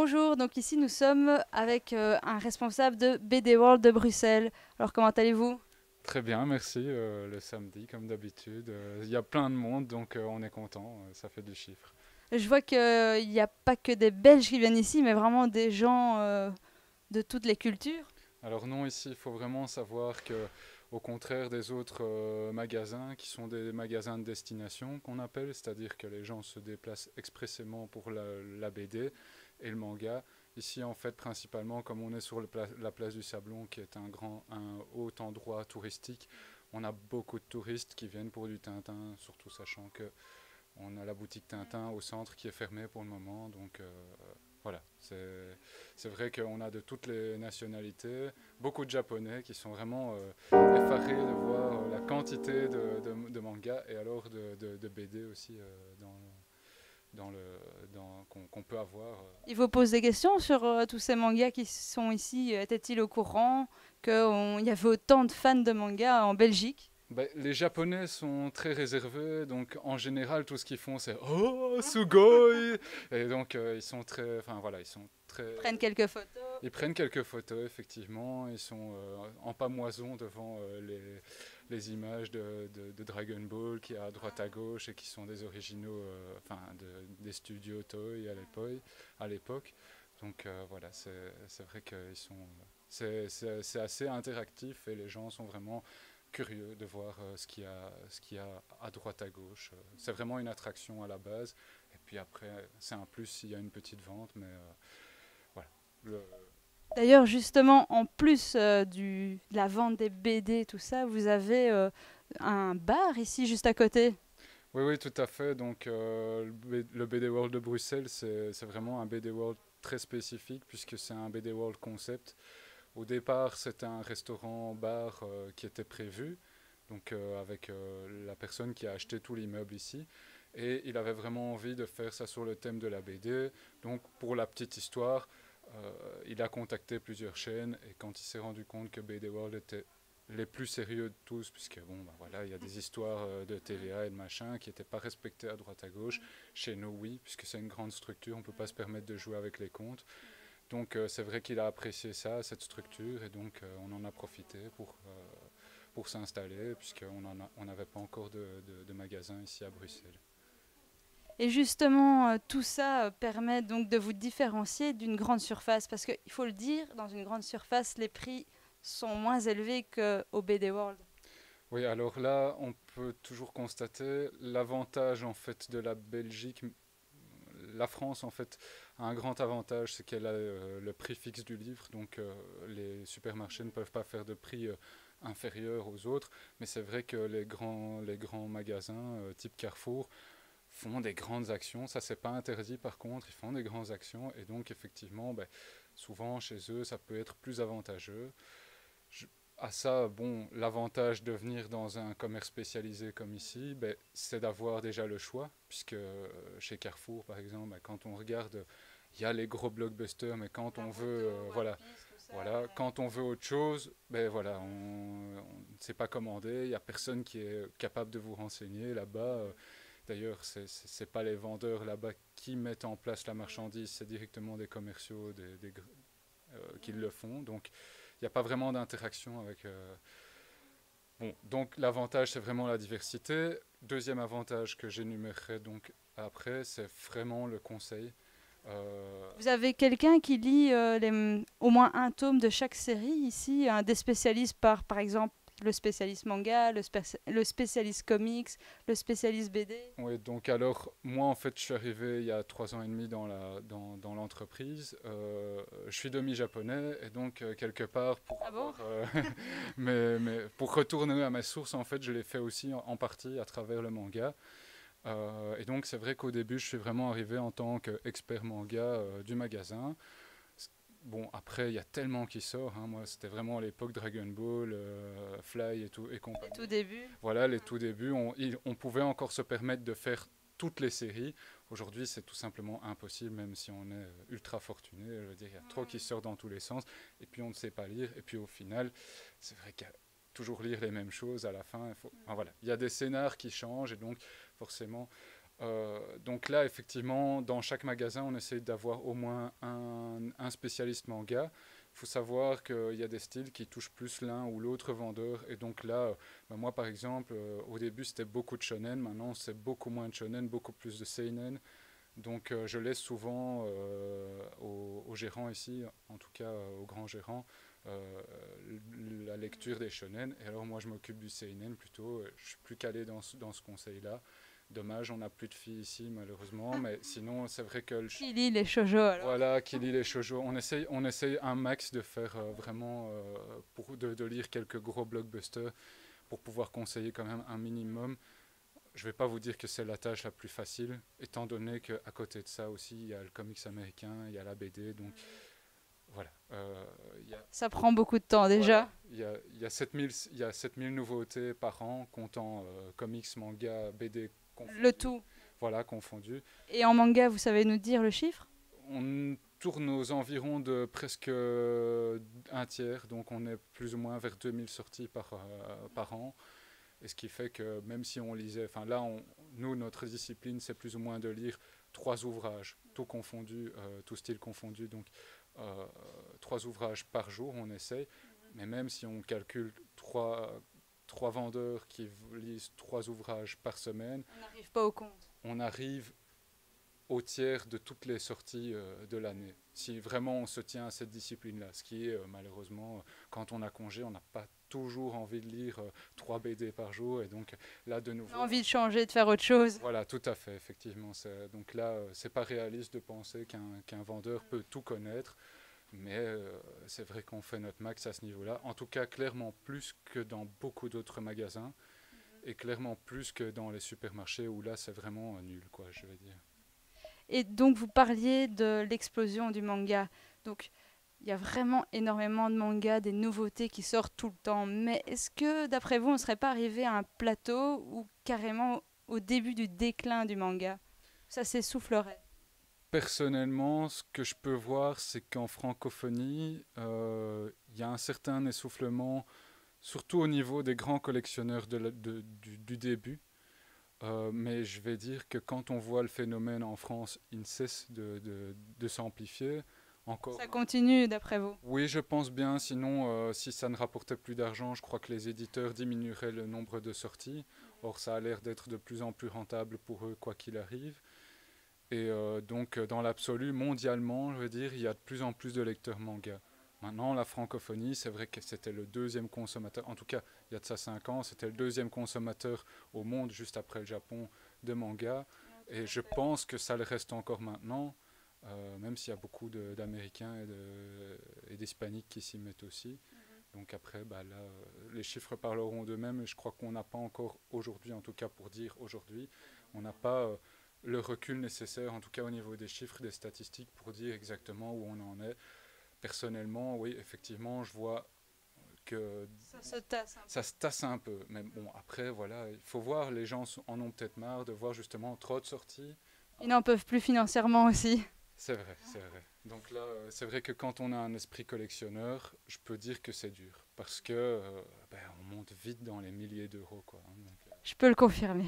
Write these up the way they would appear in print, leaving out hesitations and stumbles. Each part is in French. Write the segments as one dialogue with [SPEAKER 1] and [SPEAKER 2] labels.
[SPEAKER 1] Bonjour, donc ici nous sommes avec un responsable de BD World de Bruxelles. Alors comment allez-vous?
[SPEAKER 2] Très bien, merci. Le samedi, comme d'habitude. Il y a plein de monde, donc on est content. Ça fait du chiffre.
[SPEAKER 1] Je vois qu'il n'y a pas que des Belges qui viennent ici, mais vraiment des gens de toutes les cultures.
[SPEAKER 2] Alors non, ici, il faut vraiment savoir que, au contraire des autres magasins, qui sont des magasins de destination qu'on appelle, c'est-à-dire que les gens se déplacent expressément pour la BD et le manga. Ici, en fait, principalement, comme on est sur la place du Sablon, qui est un haut endroit touristique, on a beaucoup de touristes qui viennent pour du Tintin, surtout sachant que on a la boutique Tintin au centre qui est fermée pour le moment. Donc voilà, c'est vrai qu'on a de toutes les nationalités, beaucoup de Japonais qui sont vraiment effarés de voir la quantité de mangas et alors de BD aussi dans le, qu'on peut avoir.
[SPEAKER 1] Ils vous posent des questions sur tous ces mangas qui sont ici. Étaient-ils au courant qu'il y avait autant de fans de mangas en Belgique?
[SPEAKER 2] Ben, les Japonais sont très réservés, donc en général tout ce qu'ils font c'est oh sugoi et donc ils sont très, enfin voilà, ils sont
[SPEAKER 1] Ils
[SPEAKER 2] très,
[SPEAKER 1] prennent quelques photos.
[SPEAKER 2] ils prennent quelques photos effectivement, ils sont en pamoison devant les images de Dragon Ball qui est à droite à gauche et qui sont des originaux, enfin des studios Toei à l'époque, donc voilà, c'est vrai qu'ils sont, c'est assez interactif et les gens sont vraiment curieux de voir ce qu'il y a à droite à gauche. C'est vraiment une attraction à la base. Et puis après, c'est un plus s'il y a une petite vente. Mais voilà. Le...
[SPEAKER 1] D'ailleurs, justement, en plus de la vente des BD, tout ça, vous avez un bar ici juste à côté.
[SPEAKER 2] Oui, oui, tout à fait. Donc le BD World de Bruxelles, c'est vraiment un BD World très spécifique puisque c'est un BD World concept. Au départ, c'était un restaurant-bar qui était prévu, donc avec la personne qui a acheté tout l'immeuble ici. Et il avait vraiment envie de faire ça sur le thème de la BD. Donc pour la petite histoire, il a contacté plusieurs chaînes et quand il s'est rendu compte que BD World était les plus sérieux de tous, puisque bon, bah voilà, il y a des histoires de TVA et de machin qui n'étaient pas respectées à droite à gauche. Chez nous, oui, puisque c'est une grande structure, on ne peut pas se permettre de jouer avec les comptes. Donc c'est vrai qu'il a apprécié ça, cette structure, et donc on en a profité pour s'installer, puisqu'on n'avait pas encore de magasin ici à Bruxelles.
[SPEAKER 1] Et justement, tout ça permet donc de vous différencier d'une grande surface, parce qu'il faut le dire, dans une grande surface, les prix sont moins élevés qu'au BD World.
[SPEAKER 2] Oui, alors là, on peut toujours constater l'avantage en fait de la Belgique. La France en fait a un grand avantage, c'est qu'elle a le prix fixe du livre, donc les supermarchés ne peuvent pas faire de prix inférieur aux autres, mais c'est vrai que les grands magasins type Carrefour font des grandes actions. Ça, c'est pas interdit par contre, ils font des grandes actions et donc effectivement, ben, souvent chez eux, ça peut être plus avantageux. Je- à ça, bon, l'avantage de venir dans un commerce spécialisé comme ici, ben, c'est d'avoir déjà le choix, puisque chez Carrefour, par exemple, ben, quand on regarde, il y a les gros blockbusters, mais quand on veut, voilà, quand on veut autre chose, ben voilà, on ne sait pas commander, il n'y a personne qui est capable de vous renseigner là-bas. D'ailleurs, c'est pas les vendeurs là-bas qui mettent en place la marchandise, c'est directement des commerciaux qui le font. Donc, il n'y a pas vraiment d'interaction avec. Bon, donc l'avantage, c'est vraiment la diversité. Deuxième avantage que j'énumérerai donc après, c'est vraiment le conseil. Euh,
[SPEAKER 1] Vous avez quelqu'un qui lit au moins un tome de chaque série ici, des spécialistes par exemple, le spécialiste manga, le spécialiste comics, le spécialiste BD.
[SPEAKER 2] Oui, donc alors, moi en fait, je suis arrivé il y a 3 ans et demi dans l'entreprise. Je suis demi-japonais et donc quelque part, pour
[SPEAKER 1] Ah bon?
[SPEAKER 2] avoir, pour retourner à ma source, en fait, je l'ai fait aussi en partie à travers le manga. Et donc, c'est vrai qu'au début, je suis vraiment arrivé en tant qu'expert manga du magasin. Bon, après, il y a tellement qui sort, hein. Moi, c'était vraiment à l'époque Dragon Ball, Fly et tout et
[SPEAKER 1] Les
[SPEAKER 2] compagnie.
[SPEAKER 1] tout débuts.
[SPEAKER 2] Voilà, les tout débuts, on pouvait encore se permettre de faire toutes les séries. Aujourd'hui, c'est tout simplement impossible, même si on est ultra fortuné. Je veux dire, il y a trop qui sort dans tous les sens, et puis on ne sait pas lire. Et puis au final, c'est vrai qu'il y a toujours lire les mêmes choses à la fin. Enfin, voilà, il y a des scénars qui changent, et donc forcément, Donc là, effectivement, dans chaque magasin, on essaye d'avoir au moins un spécialiste manga. Il faut savoir qu'il y a des styles qui touchent plus l'un ou l'autre vendeur. Et donc là, bah moi par exemple, au début c'était beaucoup de shonen, maintenant c'est beaucoup moins de shonen, beaucoup plus de seinen. Donc je laisse souvent aux gérants ici, en tout cas aux grands gérants, la lecture des shonen. Et alors moi je m'occupe du seinen plutôt. Je suis plus calé dans ce conseil-là. Dommage, on n'a plus de filles ici malheureusement, mais sinon c'est vrai que
[SPEAKER 1] Qui lit les shoujo alors?
[SPEAKER 2] voilà, qui lit les shoujo. On essaye un max de faire vraiment de lire quelques gros blockbusters pour pouvoir conseiller quand même un minimum. Je vais pas vous dire que c'est la tâche la plus facile, étant donné qu'à côté de ça aussi, il y a le comics américain, il y a la BD, donc voilà.
[SPEAKER 1] Ça prend beaucoup de temps déjà.
[SPEAKER 2] Voilà. Il y a 7000 nouveautés par an, comptant comics, manga, BD
[SPEAKER 1] Le
[SPEAKER 2] confondus.
[SPEAKER 1] tout.
[SPEAKER 2] Voilà, confondus.
[SPEAKER 1] Et en manga, vous savez nous dire le chiffre?
[SPEAKER 2] On tourne aux environs de presque un tiers, donc on est plus ou moins vers 2000 sorties par an. Et ce qui fait que même si on lisait, enfin là, nous, notre discipline, c'est plus ou moins de lire 3 ouvrages, tout confondu, tout style confondu, donc 3 ouvrages par jour, on essaye. Mais même si on calcule trois vendeurs qui lisent 3 ouvrages par semaine,
[SPEAKER 1] On n'arrive pas au compte.
[SPEAKER 2] on arrive au tiers de toutes les sorties de l'année. Si vraiment on se tient à cette discipline-là, ce qui est malheureusement, quand on a congé, on n'a pas toujours envie de lire 3 BD par jour, et donc là de nouveau...
[SPEAKER 1] On a envie de changer, de faire autre chose.
[SPEAKER 2] Voilà, tout à fait, effectivement. Donc là, c'est pas réaliste de penser qu'un vendeur peut tout connaître, mais c'est vrai qu'on fait notre max à ce niveau-là. En tout cas, clairement plus que dans beaucoup d'autres magasins, et clairement plus que dans les supermarchés où là, c'est vraiment nul, quoi, je vais dire.
[SPEAKER 1] Et donc, vous parliez de l'explosion du manga. Donc, il y a vraiment énormément de mangas, des nouveautés qui sortent tout le temps. Mais est-ce que, d'après vous, on ne serait pas arrivé à un plateau ou carrément au début du déclin du manga? Ça s'essoufflerait.
[SPEAKER 2] Personnellement, ce que je peux voir, c'est qu'en francophonie, il y a un certain essoufflement, surtout au niveau des grands collectionneurs du début. Mais je vais dire que quand on voit le phénomène en France, il ne cesse de s'amplifier. Encore.
[SPEAKER 1] Ça continue, d'après vous?
[SPEAKER 2] Oui, je pense bien. Sinon, si ça ne rapportait plus d'argent, je crois que les éditeurs diminueraient le nombre de sorties. Or, ça a l'air d'être de plus en plus rentable pour eux, quoi qu'il arrive. Et donc, dans l'absolu, mondialement, je veux dire, il y a de plus en plus de lecteurs manga. Maintenant, la francophonie, c'est vrai que c'était le deuxième consommateur, en tout cas, il y a de ça 5 ans, c'était le deuxième consommateur au monde, juste après le Japon, de manga. Et je pense que ça le reste encore maintenant, même s'il y a beaucoup d'Américains et d'Hispaniques qui s'y mettent aussi. Donc après, bah là, les chiffres parleront d'eux-mêmes, et je crois qu'on n'a pas encore aujourd'hui, en tout cas pour dire aujourd'hui, on n'a pas le recul nécessaire, en tout cas au niveau des chiffres, des statistiques, pour dire exactement où on en est. Personnellement, oui, effectivement, je vois que
[SPEAKER 1] Ça se tasse un
[SPEAKER 2] ça se tasse un peu. Mais bon, après, voilà, il faut voir, les gens en ont peut-être marre de voir justement trop de sorties.
[SPEAKER 1] peu. Ils n'en peuvent plus financièrement aussi.
[SPEAKER 2] C'est vrai, c'est vrai. Donc là, c'est vrai que quand on a un esprit collectionneur, je peux dire que c'est dur. Parce que ben, on monte vite dans les milliers d'euros, quoi. Hein, donc,
[SPEAKER 1] Je peux le confirmer.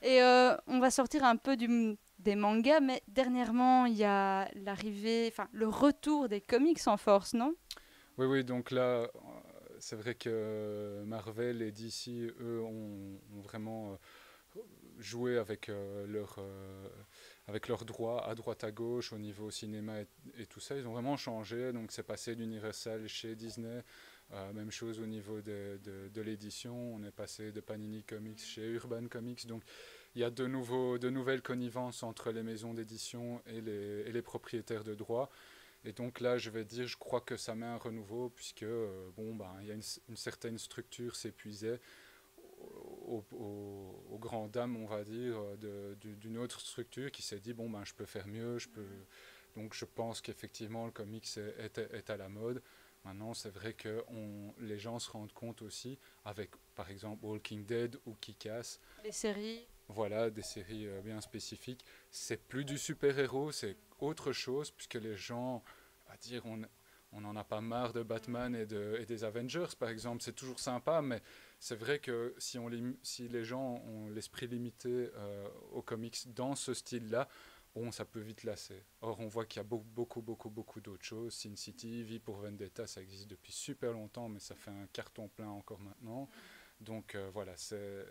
[SPEAKER 1] Et on va sortir un peu des mangas, mais dernièrement, il y a l'arrivée, enfin le retour des comics en force, non?
[SPEAKER 2] oui, oui, donc là, c'est vrai que Marvel et DC, eux, ont vraiment joué avec leurs droits à droite à gauche au niveau cinéma et tout ça. Ils ont vraiment changé, donc c'est passé d'Universal chez Disney. Même chose au niveau de l'édition, on est passé de Panini Comics chez Urban Comics. Donc il y a de nouvelles connivences entre les maisons d'édition et les propriétaires de droits. Et donc là, je vais dire, je crois que ça met un renouveau, puisque bon, ben, il y a une certaine structure s'épuisait aux grandes dames, on va dire, d'une autre structure qui s'est dit, bon, ben, je peux faire mieux, je peux... Donc je pense qu'effectivement, le comics est à la mode. Maintenant, c'est vrai que les gens se rendent compte aussi, avec par exemple Walking Dead ou Kick-Ass,
[SPEAKER 1] Les séries.
[SPEAKER 2] voilà, des séries bien spécifiques. C'est plus du super-héros, c'est autre chose, puisque les gens, à dire, On n'en a pas marre de Batman et des Avengers, par exemple. C'est toujours sympa, mais c'est vrai que si les gens ont l'esprit limité aux comics dans ce style-là, bon, ça peut vite lasser. Or, on voit qu'il y a beaucoup d'autres choses. Sin City, V pour Vendetta, ça existe depuis super longtemps, mais ça fait un carton plein encore maintenant. Donc voilà, c'est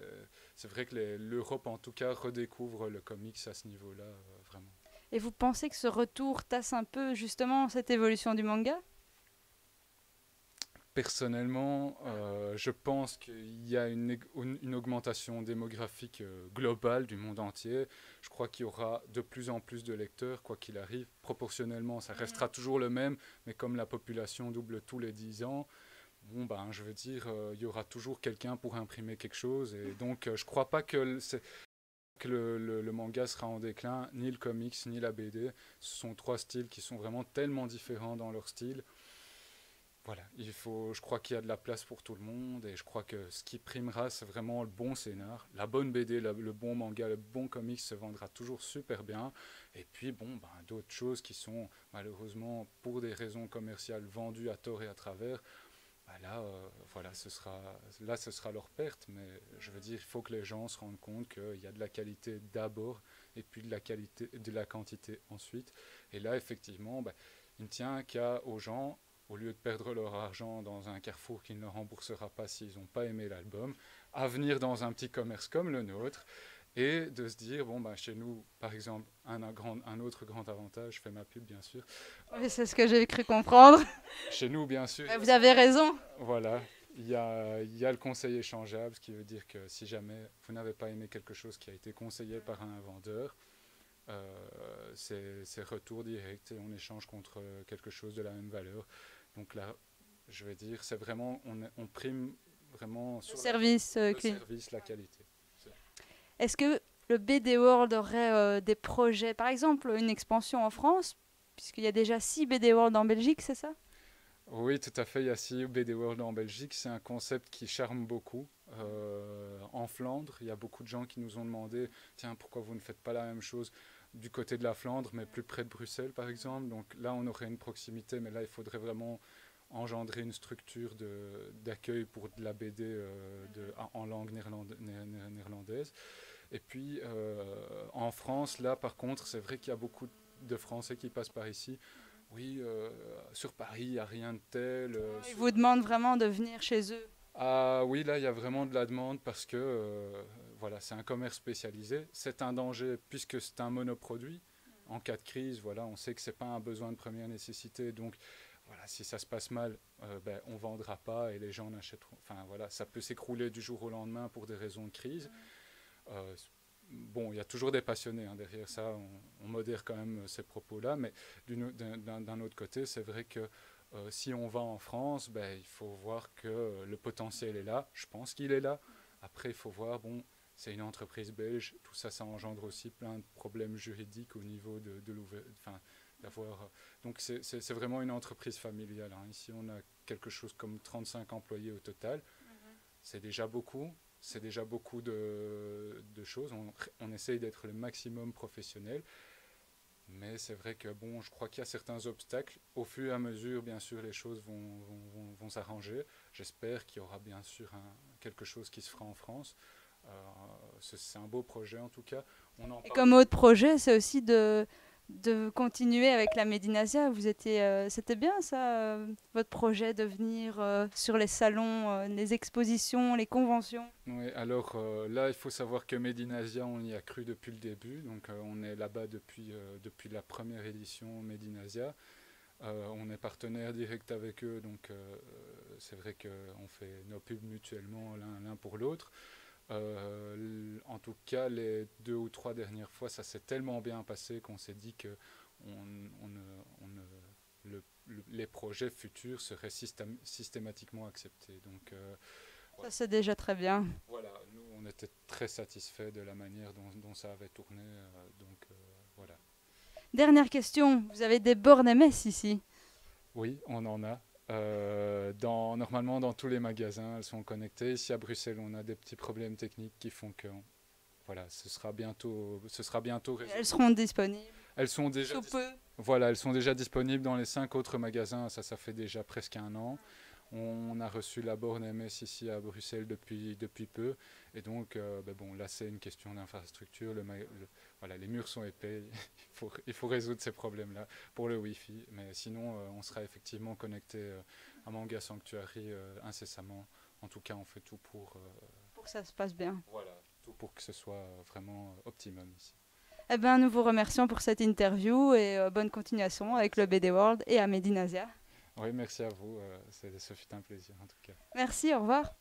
[SPEAKER 2] vrai que l'Europe, en tout cas, redécouvre le comics à ce niveau-là, vraiment.
[SPEAKER 1] Et vous pensez que ce retour tasse un peu justement cette évolution du manga?
[SPEAKER 2] Personnellement, je pense qu'il y a une augmentation démographique globale du monde entier. Je crois qu'il y aura de plus en plus de lecteurs, quoi qu'il arrive. Proportionnellement, ça restera toujours le même, mais comme la population double tous les 10 ans, bon, ben, je veux dire, il y aura toujours quelqu'un pour imprimer quelque chose. Et donc, je ne crois pas que le manga sera en déclin, ni le comics, ni la BD. Ce sont trois styles qui sont vraiment tellement différents dans leur style. Voilà, je crois qu'il y a de la place pour tout le monde et je crois que ce qui primera, c'est vraiment le bon scénar. La bonne BD, le bon manga, le bon comics se vendra toujours super bien. Et puis, bon, ben, d'autres choses qui sont malheureusement, pour des raisons commerciales, vendues à tort et à travers, ben là, voilà, ce sera leur perte. Mais je veux dire, il faut que les gens se rendent compte qu'il y a de la qualité d'abord et puis de la quantité ensuite. Et là, effectivement, ben, il ne tient qu'à aux gens au lieu de perdre leur argent dans un carrefour qui ne leur remboursera pas s'ils n'ont pas aimé l'album, à venir dans un petit commerce comme le nôtre et de se dire, bon, ben, chez nous, par exemple, un autre grand avantage, je fais ma pub bien sûr.
[SPEAKER 1] Oui, c'est ce que j'ai cru comprendre.
[SPEAKER 2] Chez nous, bien sûr.
[SPEAKER 1] Vous avez raison.
[SPEAKER 2] Voilà, il y a le conseil échangeable, ce qui veut dire que si jamais vous n'avez pas aimé quelque chose qui a été conseillé par un vendeur, c'est retour direct et on échange contre quelque chose de la même valeur. Donc là, je vais dire, c'est vraiment, on prime vraiment sur
[SPEAKER 1] le service,
[SPEAKER 2] le service, la qualité.
[SPEAKER 1] Est-ce que le BD World aurait des projets, par exemple une expansion en France, puisqu'il y a déjà 6 BD World en Belgique, c'est ça?
[SPEAKER 2] Oui, tout à fait, il y a 6 BD World en Belgique, c'est un concept qui charme beaucoup. En Flandre, il y a beaucoup de gens qui nous ont demandé, tiens, pourquoi vous ne faites pas la même chose du côté de la Flandre, mais plus près de Bruxelles, par exemple. Donc là, on aurait une proximité, mais là, il faudrait vraiment engendrer une structure d'accueil pour de la BD en langue néerlandaise. Et puis, en France, là, par contre, c'est vrai qu'il y a beaucoup de Français qui passent par ici. Oui, sur Paris, il n'y a rien de tel.
[SPEAKER 1] Ils vous demandent vraiment de venir chez eux.
[SPEAKER 2] Ah oui, là, il y a vraiment de la demande parce que voilà, c'est un commerce spécialisé. C'est un danger puisque c'est un monoproduit. En cas de crise, voilà, on sait que ce n'est pas un besoin de première nécessité. Donc, voilà, si ça se passe mal, ben, on ne vendra pas et les gens n'achèteront. Enfin, voilà, ça peut s'écrouler du jour au lendemain pour des raisons de crise. Bon, il y a toujours des passionnés hein, derrière ça. On modère quand même ces propos-là. Mais d'un autre côté, c'est vrai que si on va en France, ben, il faut voir que le potentiel est là. Je pense qu'il est là. Après, il faut voir, bon, c'est une entreprise belge. Tout ça, ça engendre aussi plein de problèmes juridiques au niveau de l'ouverture. Enfin, d'avoir. Donc, c'est vraiment une entreprise familiale. Hein. Ici, on a quelque chose comme 35 employés au total. C'est déjà beaucoup. C'est déjà beaucoup de choses. On essaye d'être le maximum professionnel. Mais c'est vrai que bon, je crois qu'il y a certains obstacles. Au fur et à mesure, bien sûr, les choses vont s'arranger. J'espère qu'il y aura bien sûr quelque chose qui se fera en France. C'est un beau projet en tout cas.
[SPEAKER 1] Et comme autre projet, c'est aussi de continuer avec la Medinasia. C'était bien ça, votre projet de venir sur les salons, les expositions, les conventions.
[SPEAKER 2] Oui, alors là, il faut savoir que Medinasia, on y a cru depuis le début. Donc on est là-bas depuis la première édition Medinasia. On est partenaire direct avec eux, donc c'est vrai qu'on fait nos pubs mutuellement l'un pour l'autre. En tout cas, les 2 ou 3 dernières fois, ça s'est tellement bien passé qu'on s'est dit que les projets futurs seraient systématiquement acceptés. Donc,
[SPEAKER 1] ça, c'est déjà très bien.
[SPEAKER 2] Voilà, nous, on était très satisfaits de la manière dont ça avait tourné. Voilà.
[SPEAKER 1] Dernière question, vous avez des bornes MS ici?
[SPEAKER 2] Oui, on en a. Normalement, dans tous les magasins, elles sont connectées. Ici à Bruxelles, on a des petits problèmes techniques qui font que voilà, ce sera bientôt résolu.
[SPEAKER 1] Elles seront disponibles.
[SPEAKER 2] Elles sont déjà
[SPEAKER 1] sous peu.
[SPEAKER 2] Voilà, elles sont déjà disponibles dans les 5 autres magasins, ça fait déjà presque un an. On a reçu la borne MS ici à Bruxelles depuis peu. Et donc, bon, là, c'est une question d'infrastructure. Voilà, les murs sont épais. Il faut résoudre ces problèmes-là pour le Wi-Fi. Mais sinon, on sera effectivement connecté à Manga Sanctuary incessamment. En tout cas, on fait tout
[SPEAKER 1] Pour que ça se passe bien.
[SPEAKER 2] voilà, tout pour que ce soit vraiment optimum ici.
[SPEAKER 1] Eh bien, nous vous remercions pour cette interview et bonne continuation avec le BD World et à Medinasia.
[SPEAKER 2] Oui, merci à vous. Ce fut un plaisir en tout cas.
[SPEAKER 1] Merci, au revoir.